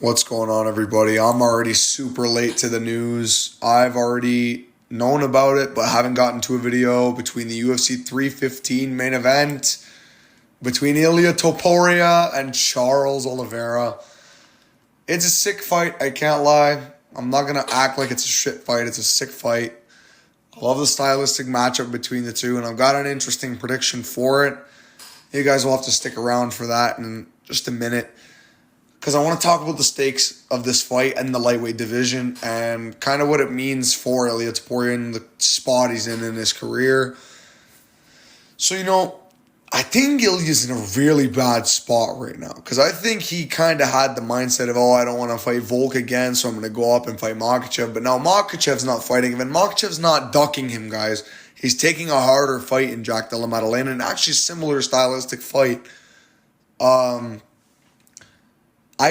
What's going on, everybody? I'm already super late to the news. I've already known about it, but haven't gotten to a video between the UFC 315 main event between Ilia Topuria and Charles Oliveira. It's a sick fight, I can't lie. I'm not going to act like it's a shit fight. It's a sick fight. I love the stylistic matchup between the two, and I've got an interesting prediction for it. You guys will have to stick around for that in just a minute, because I want to talk about the stakes of this fight and the lightweight division and kind of what it means for Ilia Topuria and the spot he's in his career. So, I think Ilya's in a really bad spot right now, because I think he kind of had the mindset of, I don't want to fight Volk again, so I'm going to go up and fight Makhachev. But now Makhachev's not fighting him, and Makhachev's not ducking him, guys. He's taking a harder fight in Jack Della Maddalena, and actually similar stylistic fight. I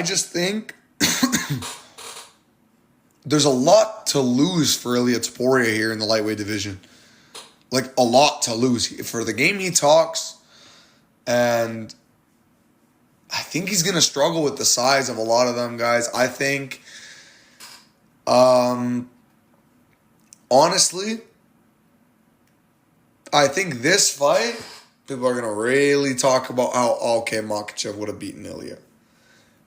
just think there's a lot to lose for Ilia Topuria here in the lightweight division. Like, a lot to lose. For the game he talks, and I think he's going to struggle with the size of a lot of them, guys. I think, honestly, I think this fight, people are going to really talk about how, Makhachev would have beaten Ilia.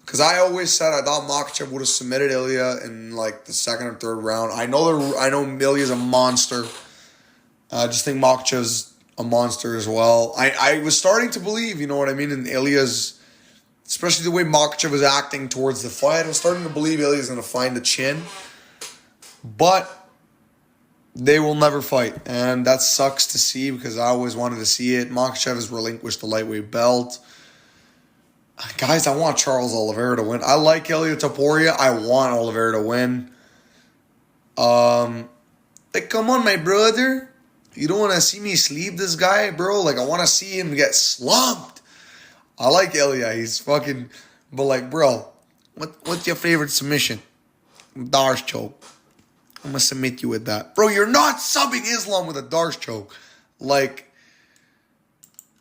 Because I always said I thought Makhachev would have submitted Ilia in like the second or third round. I know Ilya's a monster. I just think Makhachev's a monster as well. I was starting to believe, you know what I mean, in Ilya's, especially the way Makhachev was acting towards the fight. I was starting to believe Ilya's going to find the chin. But they will never fight. And that sucks to see, because I always wanted to see it. Makhachev has relinquished the lightweight belt. Guys, I want Charles Oliveira to win. I like Ilia Topuria. I want Oliveira to win. Come on, my brother. You don't want to see me sleep this guy, bro? Like, I want to see him get slumped. I like Ilia. He's fucking... But, like, bro, what's your favorite submission? Darce choke. I'm going to submit you with that. Bro, you're not subbing Islam with a Darce choke. Like,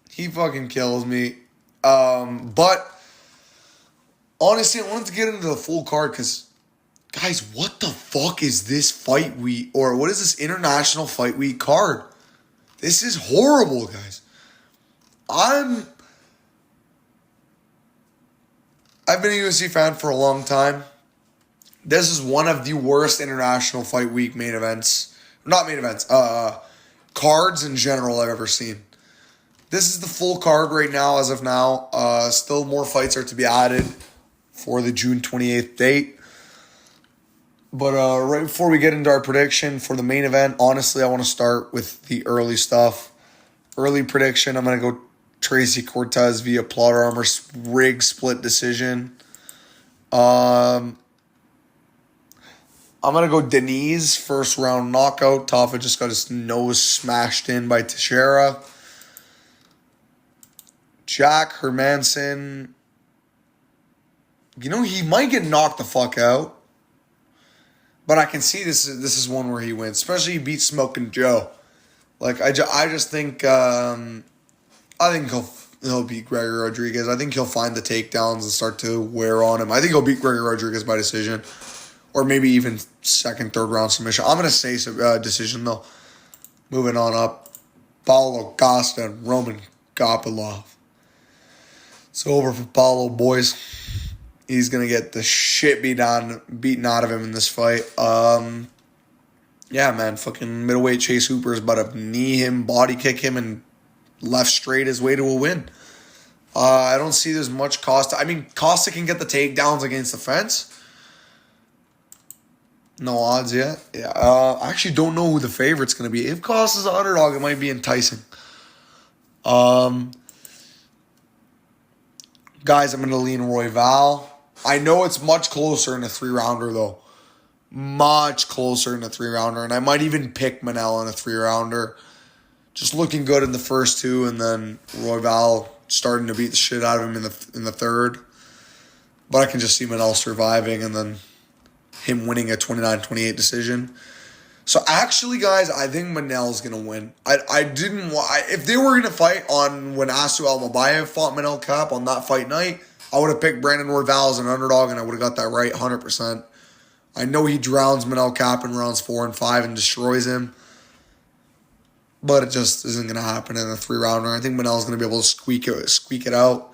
he fucking kills me. But honestly, I wanted to get into the full card because, guys, what the fuck is this fight week, or what is this international fight week card? This is horrible, guys. I've been a UFC fan for a long time. This is one of the worst international fight week main events. Not main events, cards in general I've ever seen. This is the full card right now, as of now. Still more fights are to be added for the June 28th date. But right before we get into our prediction for the main event, honestly, I want to start with the early stuff. Early prediction, I'm going to go Tracy Cortez via plot armor rig split decision. I'm going to go Denise first round knockout. Tafa just got his nose smashed in by Teixeira. Jack Hermanson, he might get knocked the fuck out, but I can see this is one where he wins, especially he beats Smoking Joe. Like, I just think I think he'll beat Gregor Rodriguez. I think he'll find the takedowns and start to wear on him. I think he'll beat Gregor Rodriguez by decision, or maybe even second, third round submission. I'm gonna say decision though. Moving on up, Paulo Costa and Roman Kopylov. It's over for Paulo, boys. He's going to get the shit beaten out of him in this fight. Yeah, man. Fucking middleweight Chase Hooper is about to knee him, body kick him, and left straight his way to a win. I don't see there's much Costa. I mean, Costa can get the takedowns against the fence. No odds yet. Yeah. I actually don't know who the favorite's going to be. If Costa's the underdog, it might be enticing. Guys, I'm going to lean Royval. I know it's much closer in a 3-rounder, though. Much closer in a 3-rounder. And I might even pick Manel in a 3-rounder. Just looking good in the first two, and then Royval starting to beat the shit out of him in the third. But I can just see Manel surviving and then him winning a 29-28 decision. So actually, guys, I think Manel's going to win. If they were going to fight on when Asu Almabayev fought Manel Kape on that fight night, I would have picked Brandon Royval as an underdog, and I would have got that right 100%. I know he drowns Manel Kape in rounds 4 and 5 and destroys him. But it just isn't going to happen in a 3-rounder. I think Manel's going to be able to squeak it out.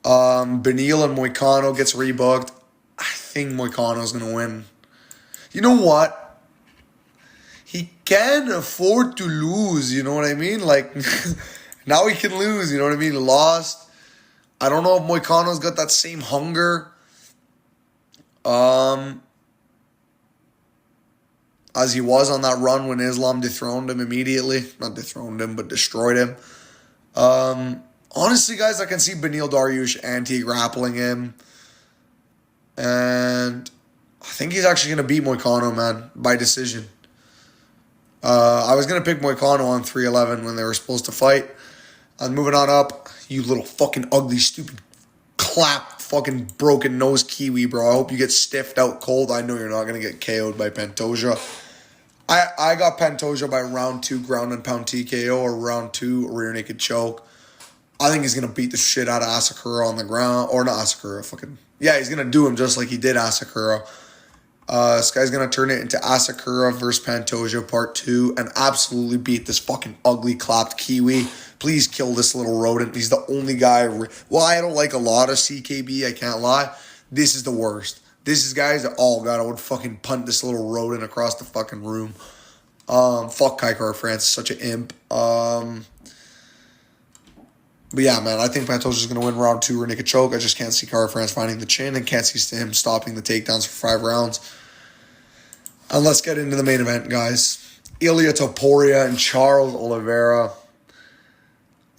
Beneil and Moicano gets rebooked. I think Moicano's going to win. You know what? He can afford to lose, you know what I mean? Like, now he can lose, you know what I mean? He lost. I don't know if Moicano's got that same hunger. As he was on that run when Islam dethroned him immediately. Not dethroned him, but destroyed him. Honestly, guys, I can see Beneil Dariush anti-grappling him. And I think he's actually going to beat Moicano, man, by decision. I was going to pick Moicano on 311 when they were supposed to fight. I'm moving on up. You little fucking ugly, stupid, clap, fucking broken nose Kiwi, bro. I hope you get stiffed out cold. I know you're not going to get KO'd by Pantoja. I got Pantoja by round 2 ground and pound TKO or round 2 rear naked choke. I think he's going to beat the shit out of Asakura on the ground. Or not Asakura, yeah, he's going to do him just like he did Asakura. This guy's going to turn it into Asakura versus Pantoja part 2 and absolutely beat this fucking ugly clapped Kiwi. Please kill this little rodent. He's the only guy. Well, I don't like a lot of CKB, I can't lie. This is the worst. This is guys that, oh god, I would fucking punt this little rodent across the fucking room. Fuck Kai France, such an imp. But yeah, man, I think Pantoja's going to win round 2 or naked choke. I just can't see Kai France finding the chin and can't see him stopping the takedowns for 5 rounds. And let's get into the main event, guys. Ilia Topuria and Charles Oliveira.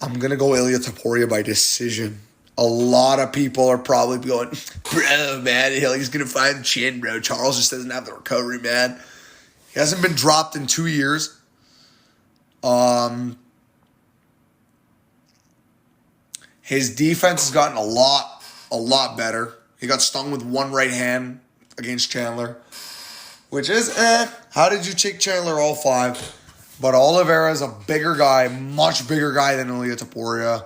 I'm going to go Ilia Topuria by decision. A lot of people are probably going, bro, man, he's going to find the chin, bro. Charles just doesn't have the recovery, man. He hasn't been dropped in 2 years. His defense has gotten a lot better. He got stung with one right hand against Chandler, which is, how did you take Chandler all 5? But Oliveira is a bigger guy, much bigger guy than Ilia Topuria.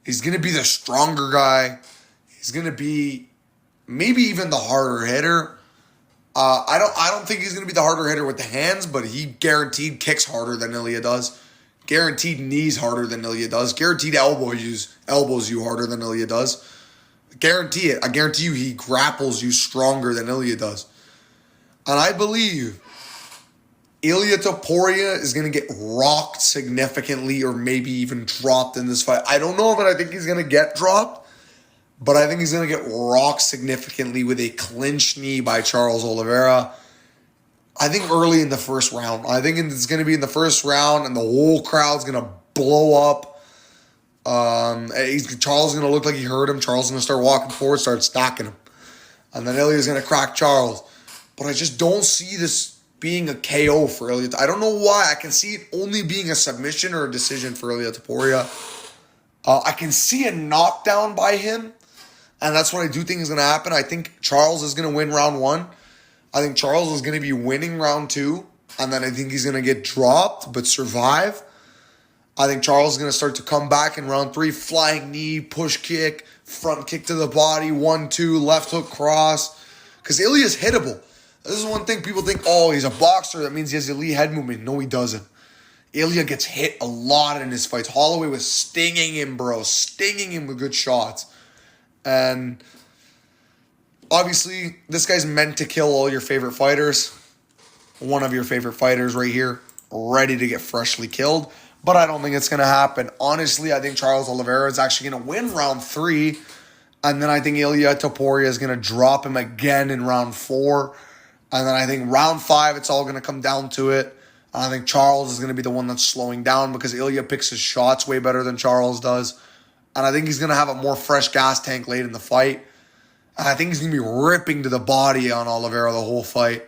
He's going to be the stronger guy. He's going to be maybe even the harder hitter. I don't think he's going to be the harder hitter with the hands, but he guaranteed kicks harder than Ilia does. Guaranteed knees harder than Ilia does. Guaranteed elbows you harder than Ilia does. Guarantee it. I guarantee you he grapples you stronger than Ilia does. And I believe Ilia Topuria is going to get rocked significantly or maybe even dropped in this fight. I don't know that I think he's going to get dropped, but I think he's going to get rocked significantly with a clinch knee by Charles Oliveira. I think early in the first round. I think it's going to be in the first round and the whole crowd's going to blow up. Charles is going to look like he hurt him. Charles is going to start walking forward, start stacking him. And then Ilia's going to crack Charles. But I just don't see this being a KO for Ilia. I don't know why. I can see it only being a submission or a decision for Ilia Topuria. I can see a knockdown by him, and that's what I do think is going to happen. I think Charles is going to win round 1. I think Charles is going to be winning round 2, and then I think he's going to get dropped but survive. I think Charles is going to start to come back in round 3, flying knee, push kick, front kick to the body, 1-2, left hook cross, because Ilia's hittable. This is one thing people think, oh, he's a boxer. That means he has elite head movement. No, he doesn't. Ilia gets hit a lot in his fights. Holloway was stinging him, bro. Stinging him with good shots. And obviously, this guy's meant to kill all your favorite fighters. One of your favorite fighters right here, ready to get freshly killed. But I don't think it's going to happen. Honestly, I think Charles Oliveira is actually going to win round 3. And then I think Ilia Topuria is going to drop him again in round 4. And then I think round 5, it's all going to come down to it. And I think Charles is going to be the one that's slowing down because Ilia picks his shots way better than Charles does. And I think he's going to have a more fresh gas tank late in the fight. And I think he's going to be ripping to the body on Oliveira the whole fight.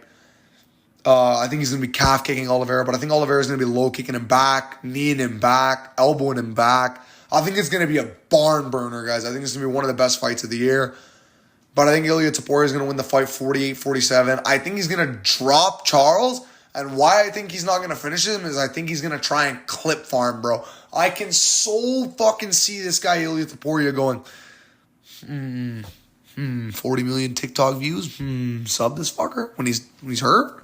I think he's going to be calf kicking Oliveira, but I think Oliveira is going to be low kicking him back, kneeing him back, elbowing him back. I think it's going to be a barn burner, guys. I think it's going to be one of the best fights of the year. But I think Ilia Topuria is going to win the fight 48-47. I think he's going to drop Charles. And why I think he's not going to finish him is I think he's going to try and clip farm, bro. I can so fucking see this guy, Ilia Topuria, going, 40 million TikTok views. Sub this fucker when he's hurt.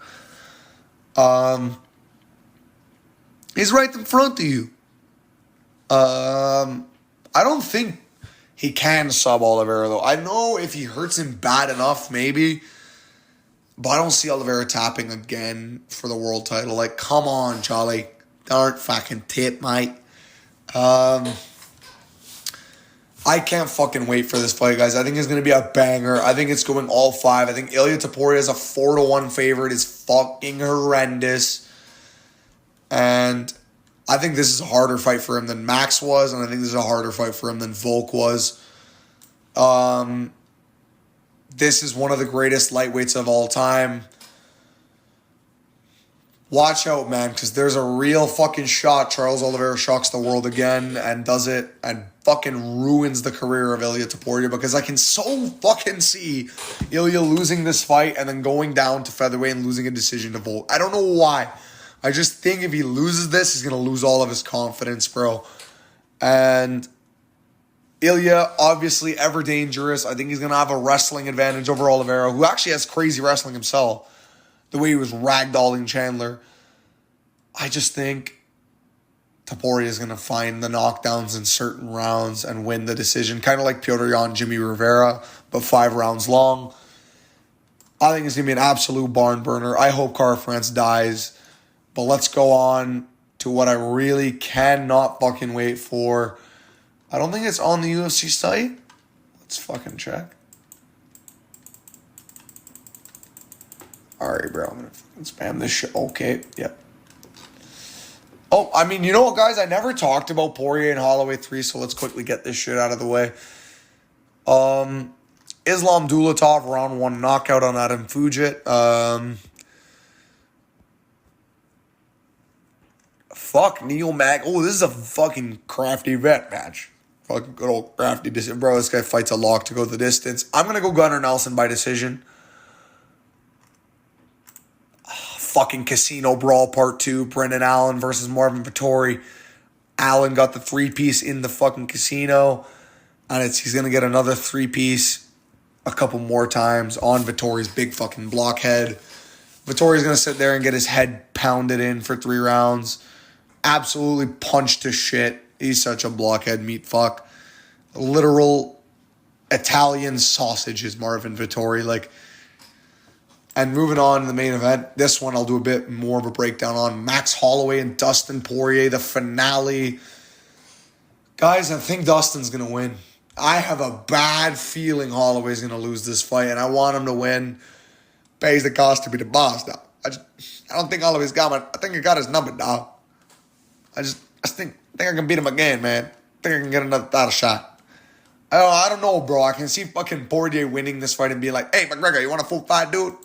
He's right in front of you. I don't think he can sub Oliveira, though. I know if he hurts him bad enough, maybe. But I don't see Oliveira tapping again for the world title. Like, come on, Charlie. Don't fucking tip, mate. I can't fucking wait for this fight, guys. I think it's going to be a banger. I think it's going all 5. I think Ilia Topuria is a 4-1 favorite. It's fucking horrendous. And I think this is a harder fight for him than Max was. And I think this is a harder fight for him than Volk was. This is one of the greatest lightweights of all time. Watch out, man, because there's a real fucking shot Charles Oliveira shocks the world again and does it and fucking ruins the career of Ilia Topuria, because I can so fucking see Ilia losing this fight and then going down to featherweight and losing a decision to Volk. I don't know why. I just think if he loses this, he's going to lose all of his confidence, bro. And Ilia, obviously ever dangerous. I think he's going to have a wrestling advantage over Oliveira, who actually has crazy wrestling himself. The way he was ragdolling Chandler. I just think Topuria is going to find the knockdowns in certain rounds and win the decision. Kind of like Petr Yan, Jimmy Rivera, but 5 rounds long. I think it's going to be an absolute barn burner. I hope Kara France dies. But let's go on to what I really cannot fucking wait for. I don't think it's on the UFC site. Let's fucking check. Alright, bro. I'm going to fucking spam this shit. Okay, yep. Oh, I mean, you know what, guys? I never talked about Poirier and Holloway 3, so let's quickly get this shit out of the way. Islam Dulatov, round 1 knockout on Adam Fujit. Fuck, Neil Mag. Oh, this is a fucking crafty vet match. Fucking good old crafty decision. Bro, this guy fights a lock to go the distance. I'm going to go Gunnar Nelson by decision. Fucking Casino Brawl Part 2. Brendan Allen versus Marvin Vettori. Allen got the 3-piece in the fucking casino. And he's going to get another 3-piece a couple more times on Vettori's big fucking blockhead. Vettori's going to sit there and get his head pounded in for 3 rounds. Absolutely punched to shit. He's such a blockhead meat fuck. Literal Italian sausage is Marvin Vettori. Like, and moving on to the main event, this one I'll do a bit more of a breakdown on. Max Holloway and Dustin Poirier, the finale. Guys, I think Dustin's going to win. I have a bad feeling Holloway's going to lose this fight, and I want him to win. Pays the cost to be the boss, now. I don't think Holloway's got my... I think I got his number, dog. I think I can beat him again, man. I think I can get another title shot. I don't know, bro. I can see fucking Poirier winning this fight and being like, hey, McGregor, you want a full fight, dude?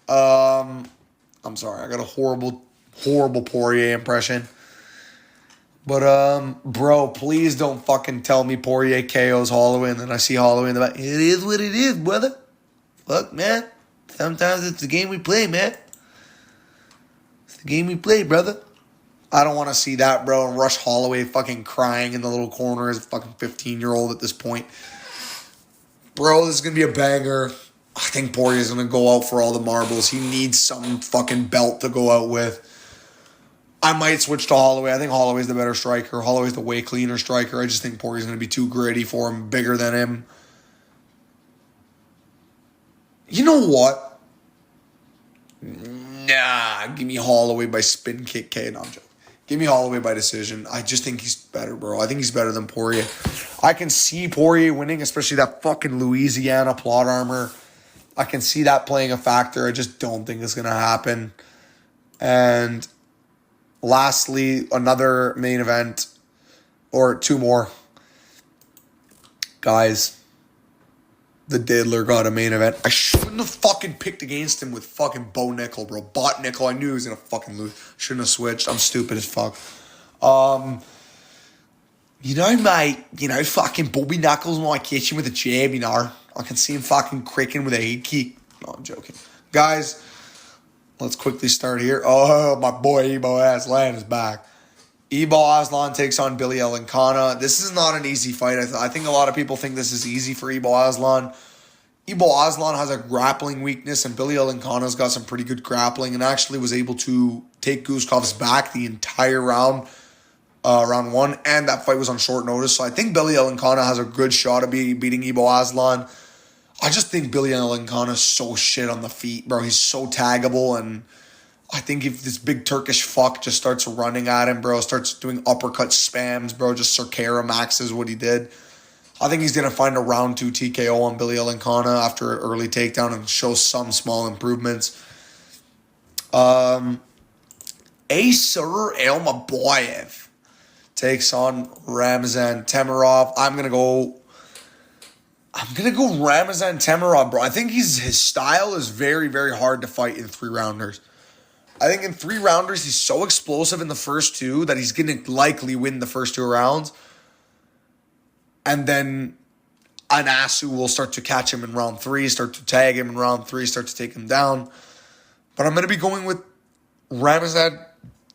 I'm sorry. I got a horrible Poirier impression. But, bro, please don't fucking tell me Poirier KOs Holloway and then I see Holloway in the back. It is what it is, brother. Fuck, man. Sometimes it's the game we play, man. It's the game we play, brother. I don't want to see that, bro. And Rush Holloway fucking crying in the little corner as a fucking 15-year-old at this point. Bro, this is going to be a banger. I think Poirier's going to go out for all the marbles. He needs some fucking belt to go out with. I might switch to Holloway. I think Holloway's the better striker. Holloway's the way cleaner striker. I just think Poirier's going to be too gritty for him, bigger than him. You know what? Nah, give me Holloway by spin kick K. No, I'm joking. Give me Holloway by decision. I just think he's better, bro. I think he's better than Poirier. I can see Poirier winning, especially that fucking Louisiana plot armor. I can see that playing a factor. I just don't think it's going to happen. And lastly, another main event, or 2 more. Guys, the Diddler got a main event. I shouldn't have fucking picked against him with fucking Bo Nickel, bro. Bot Nickel. I knew he was going to fucking lose. Shouldn't have switched. I'm stupid as fuck. You know, mate, fucking Bobby Knuckles might catch him with a jab, I can see him fucking cricking with a head kick. No, I'm joking. Guys, let's quickly start here. Oh, my boy, Ebo Aslan is back. Ebal Aslan takes on Billy Elancana. This is not an easy fight. I think a lot of people think this is easy for Ebal Aslan. Ebal Aslan has a grappling weakness, and Billy Elancana's got some pretty good grappling and actually was able to take Guskov's back the entire round, round one, and that fight was on short notice. So I think Billy Elancana has a good shot of beating Ebal Aslan. I just think Billy Elancana is so shit on the feet, bro. He's so taggable, and I think if this big Turkish fuck just starts running at him, bro, starts doing uppercut spams, bro, just Circara maxes what he did, I think he's going to find a round 2 TKO on Billy Elancana after an early takedown and show some small improvements. Acer Elmaboyev takes on Ramzan Temirov. I'm gonna go Ramzan Temirov, bro. I think his style is very, very hard to fight in 3-rounders. I think in 3-rounders, he's so explosive in the first 2 that he's going to likely win the first 2 rounds. And then Anasu will start to catch him in round 3, start to tag him in round 3, start to take him down. But I'm going to be going with Ramzan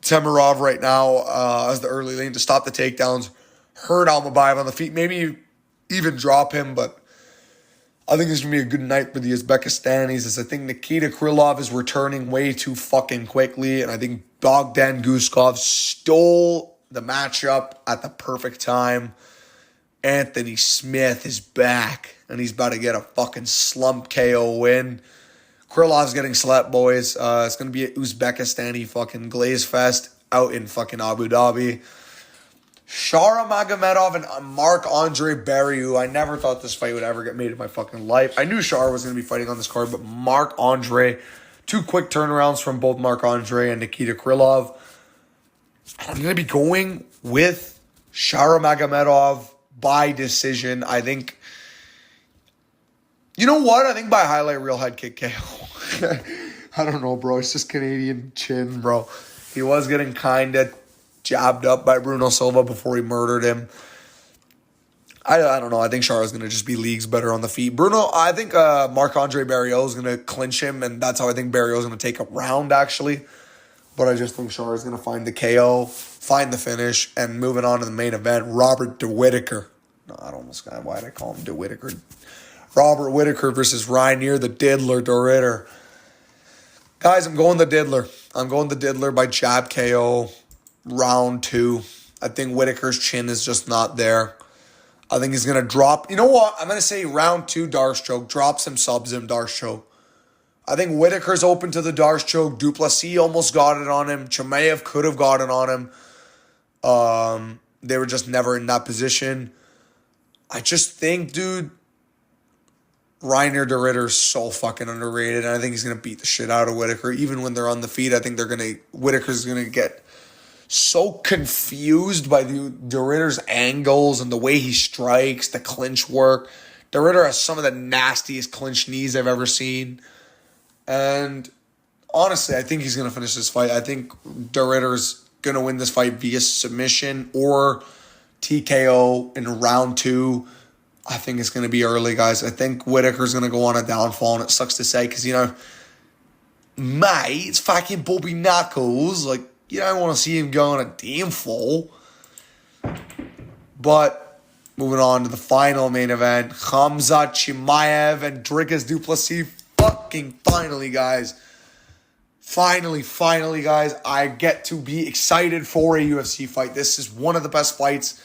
Temirov right now as the early lane to stop the takedowns. Hurt Almabayev on the feet, maybe even drop him, but I think it's going to be a good night for the Uzbekistanis, as I think Nikita Krylov is returning way too fucking quickly, and I think Bogdan Guskov stole the matchup at the perfect time. Anthony Smith is back, and he's about to get a fucking slump KO win. Krylov's getting slept, boys. It's going to be an Uzbekistani fucking glaze fest out in fucking Abu Dhabi. Shara Magomedov and Marc-Andre Barriou. I never thought this fight would ever get made in my fucking life. I knew Shara was going to be fighting on this card, but Marc-Andre, 2 quick turnarounds from both Marc-Andre and Nikita Krylov. I'm going to be going with Shara Magomedov by decision. I think, you know what? I think by highlight reel head kick KO. I don't know, bro. It's just Canadian chin, bro. He was getting kind of jabbed up by Bruno Silva before he murdered him. I don't know. I think Shara's going to just be leagues better on the feet. I think Marc-Andre Barriou is going to clinch him, and that's how I think Barriou is going to take a round, actually. But I just think Shara's going to find the KO, find the finish, and moving on to the main event, Robert De Whittaker. No, why did I call him De Whittaker? Robert Whittaker versus Rainier the Diddler De Ritter. Guys, I'm going the Diddler. I'm going the Diddler by jab KO. Round 2. I think Whittaker's chin is just not there. I think he's going to drop. You know what? I'm going to say round 2 Darce choke. Drops him, subs him, Darce choke. I think Whittaker's open to the Darce choke. Duplessis almost got it on him. Chimaev could have gotten on him. They were just never in that position. I just think, dude, Rainier De Ritter is so fucking underrated. And I think he's going to beat the shit out of Whittaker. Even when they're on the feet, I think Whittaker's going to get so confused by De Ritter's angles and the way he strikes, the clinch work. De Ritter has some of the nastiest clinch knees I've ever seen. And honestly, I think he's going to finish this fight. I think De Ritter's going to win this fight via submission or TKO in round 2. I think it's going to be early, guys. I think Whittaker's going to go on a downfall, and it sucks to say because, mate, it's fucking Bobby Knuckles. Like, you don't want to see him go on a downfall. But moving on to the final main event, Khamzat Chimaev and Dricus Du Plessis. Fucking finally, guys. Finally, guys. I get to be excited for a UFC fight. This is one of the best fights.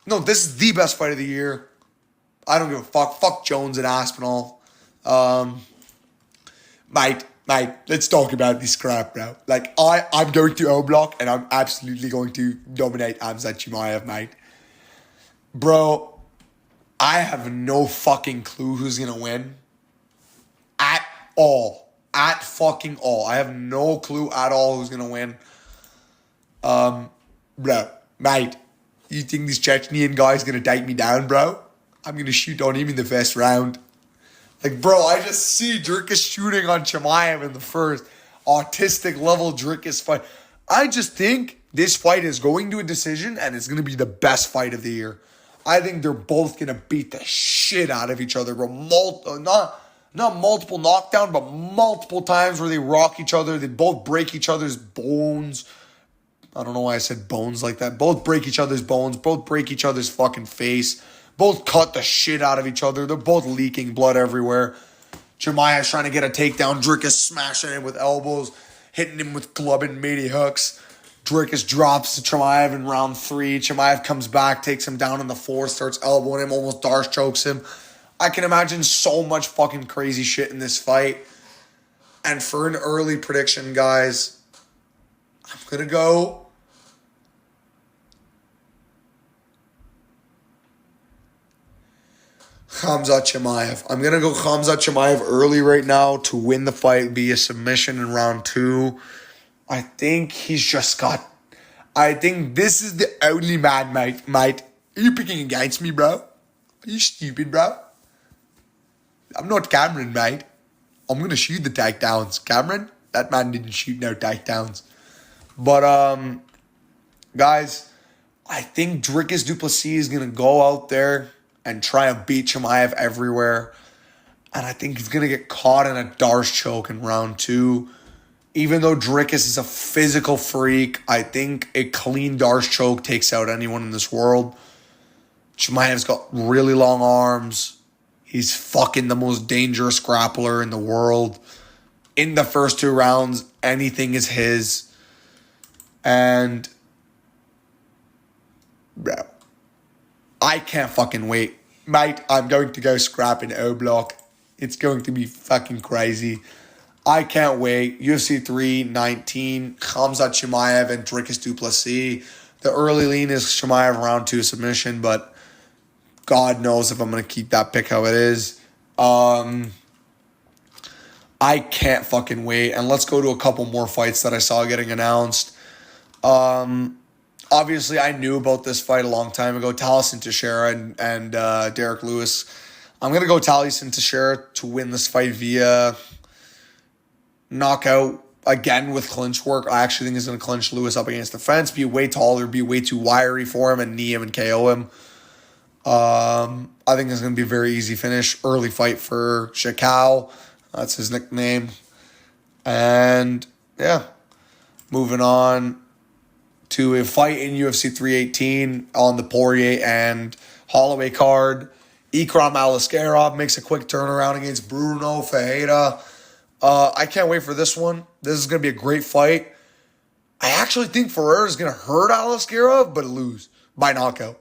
No, this is the best fight of the year. I don't give a fuck. Fuck Jones and Aspinall. Mate, let's talk about this crap now. Like, I'm going to O-Block, and I'm absolutely going to dominate Khamzat Chimaev, mate. Bro, I have no fucking clue who's going to win. At all. At fucking all. I have no clue at all who's going to win. Bro, mate, you think this Chechnyan guy's going to take me down, bro? I'm going to shoot on him in the first round. Like, bro, I just see Dricus shooting on Chimaev in the first. Autistic level Dricus fight. I just think this fight is going to a decision, and it's going to be the best fight of the year. I think they're both going to beat the shit out of each other, bro. Not multiple knockdown, but multiple times where they rock each other. They both break each other's bones. I don't know why I said bones like that. Both break each other's bones. Both break each other's fucking face. Both cut the shit out of each other. They're both leaking blood everywhere. Chimaev's trying to get a takedown. Dricus smashing him with elbows, hitting him with club and meaty hooks. Dricus drops Chimaev in round 3. Chimaev comes back, takes him down on the floor, starts elbowing him, almost Darce chokes him. I can imagine so much fucking crazy shit in this fight. And for an early prediction, guys, I'm going to go Khamzat Chimaev. I'm going to go Khamzat Chimaev early right now to win the fight via submission in round 2. I think he's just got... I think this is the only man, mate. Are you picking against me, bro? Are you stupid, bro? I'm not Cameron, mate. I'm going to shoot the takedowns. Cameron, that man didn't shoot no takedowns. But, guys, I think Dricus du Plessis is going to go out there and try and beat Chimaev everywhere. And I think he's going to get caught in a Darce choke in round 2. Even though Dricus is a physical freak, I think a clean Darce choke takes out anyone in this world. Chimaev's got really long arms. He's fucking the most dangerous grappler in the world. In the first 2 rounds, anything is his. And, bro, I can't fucking wait. Mate, I'm going to go scrap in O-Block. It's going to be fucking crazy. I can't wait. UFC 319, Khamzat Chimaev and Dricus du Plessis. The early lean is Chimaev round 2 submission, but God knows if I'm going to keep that pick how it is. I can't fucking wait. And let's go to a couple more fights that I saw getting announced. Obviously, I knew about this fight a long time ago. Taliesin Teixeira and Derek Lewis. I'm going to go Taliesin Teixeira to win this fight via knockout. Again, with clinch work. I actually think he's going to clinch Lewis up against the fence, be way taller, be way too wiry for him, and knee him and KO him. I think it's going to be a very easy finish. Early fight for Shakal. That's his nickname. And, yeah. Moving on to a fight in UFC 318 on the Poirier and Holloway card. Ikram Aliskerov makes a quick turnaround against Bruno Ferreira. I can't wait for this one. This is going to be a great fight. I actually think Ferreira is going to hurt Aliskerov, but lose by knockout.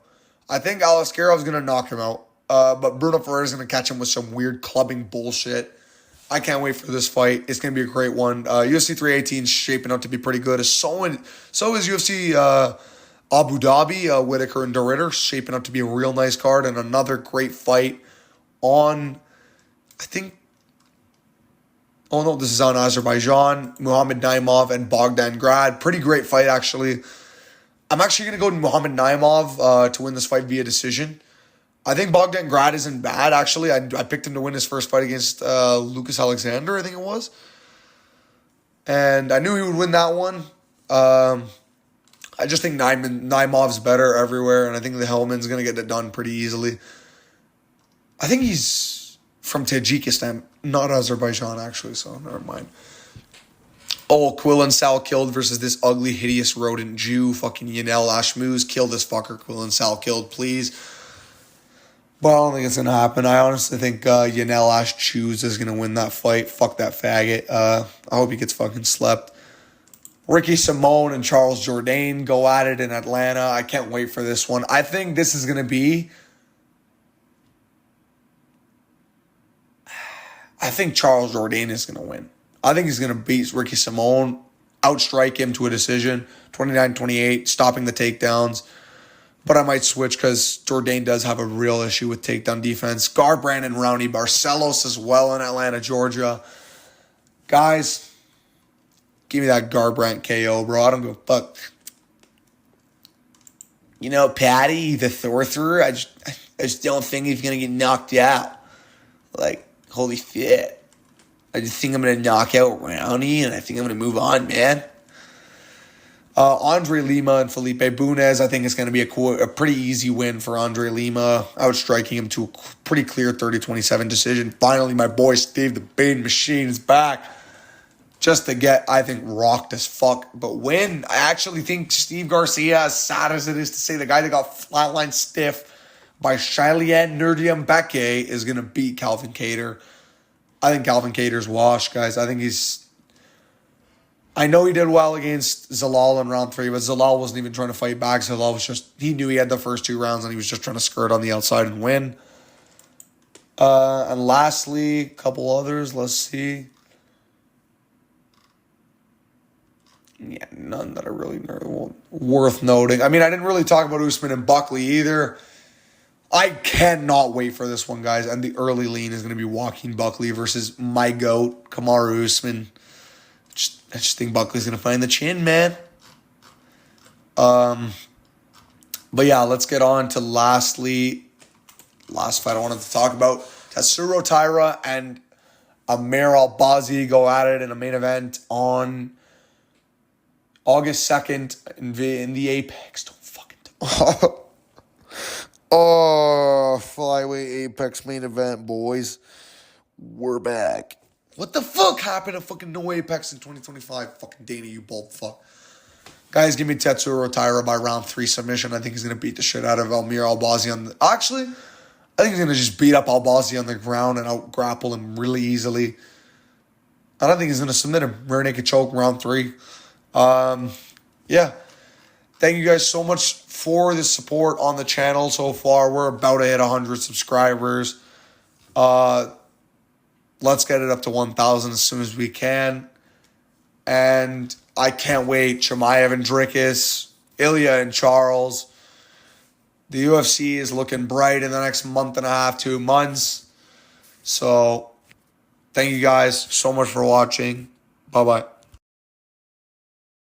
I think Aliskerov is going to knock him out. But Bruno Ferreira is going to catch him with some weird clubbing bullshit. I can't wait for this fight. It's going to be a great one. UFC 318 is shaping up to be pretty good. So is UFC Abu Dhabi, Whitaker and DeRitter, shaping up to be a real nice card. And another great fight on, I think, oh no, this is on Azerbaijan. Muhammad Naimov and Bogdan Grad. Pretty great fight, actually. I'm actually going to go to Muhammad Naimov to win this fight via decision. I think Bogdan Grad isn't bad, actually. I picked him to win his first fight against Lucas Alexander, I think it was. And I knew he would win that one. I just think Naimov's better everywhere, and I think the Hellman's going to get it done pretty easily. I think he's from Tajikistan, not Azerbaijan, actually, so never mind. Oh, Quillan Sal killed versus this ugly, hideous rodent Jew. Fucking Yanel Ashmuz. Kill this fucker. Quillan Sal killed, please. But I don't think it's going to happen. I honestly think Yanel Ashmuz is going to win that fight. Fuck that faggot. I hope he gets fucking slept. Ricky Simone and Charles Jourdain go at it in Atlanta. I can't wait for this one. I think this is going to be... I think Charles Jourdain is going to win. I think he's going to beat Ricky Simone, outstrike him to a decision, 29-28, stopping the takedowns. But I might switch because Jourdain does have a real issue with takedown defense. Garbrandt and Rowney Barcelos as well in Atlanta, Georgia. Guys, give me that Garbrandt KO, bro. I don't give a fuck. You know, Patty, the Thorther, I just don't think he's going to get knocked out. Like, holy shit. I just think I'm going to knock out Rowney, and I think I'm going to move on, man. Andre Lima and Felipe Bunez, I think it's going to be a pretty easy win for Andre Lima, outstriking him to a pretty clear 30-27 decision. Finally, my boy Steve the Bane Machine is back. just to get, I think, rocked as fuck, but win. I actually think Steve Garcia, as sad as it is to say, the guy that got flatline stiff by Shilyan Nurdiambeke is going to beat Calvin Kattar. I think Calvin Kattar's washed, guys. I know he did well against Zalal in round 3, but Zalal wasn't even trying to fight back. Zalal was just, he knew he had the first 2 rounds and he was just trying to skirt on the outside and win. And lastly, a couple others. Let's see. Yeah, none that are really worth noting. I mean, I didn't really talk about Usman and Buckley either. I cannot wait for this one, guys. And the early lean is going to be Joaquin Buckley versus my GOAT, Kamaru Usman. I just think Buckley's going to find the chin, man. But yeah, let's get on to last fight I wanted to talk about. Tatsuro Taira and Amir Albazi go at it in a main event on August 2nd in the Apex. Don't fucking Oh, flyweight Apex main event, boys. We're back. What the fuck happened to fucking no Apex in 2025? Fucking Dana, you bald fuck. Guys, give me Tatsuro Taira by round 3 submission. I think he's going to beat the shit out of Amir Albazi on the... Actually, I think he's going to just beat up Albazi on the ground and out-grapple him really easily. I don't think he's going to submit him. Rear naked choke, round 3. Yeah. Thank you guys so much for the support on the channel so far. We're about to hit 100 subscribers. Let's get it up to 1,000 as soon as we can. And I can't wait. Chimaev and Dricus, Ilya and Charles. The UFC is looking bright in the next month and a half, 2 months. So, thank you guys so much for watching. Bye-bye.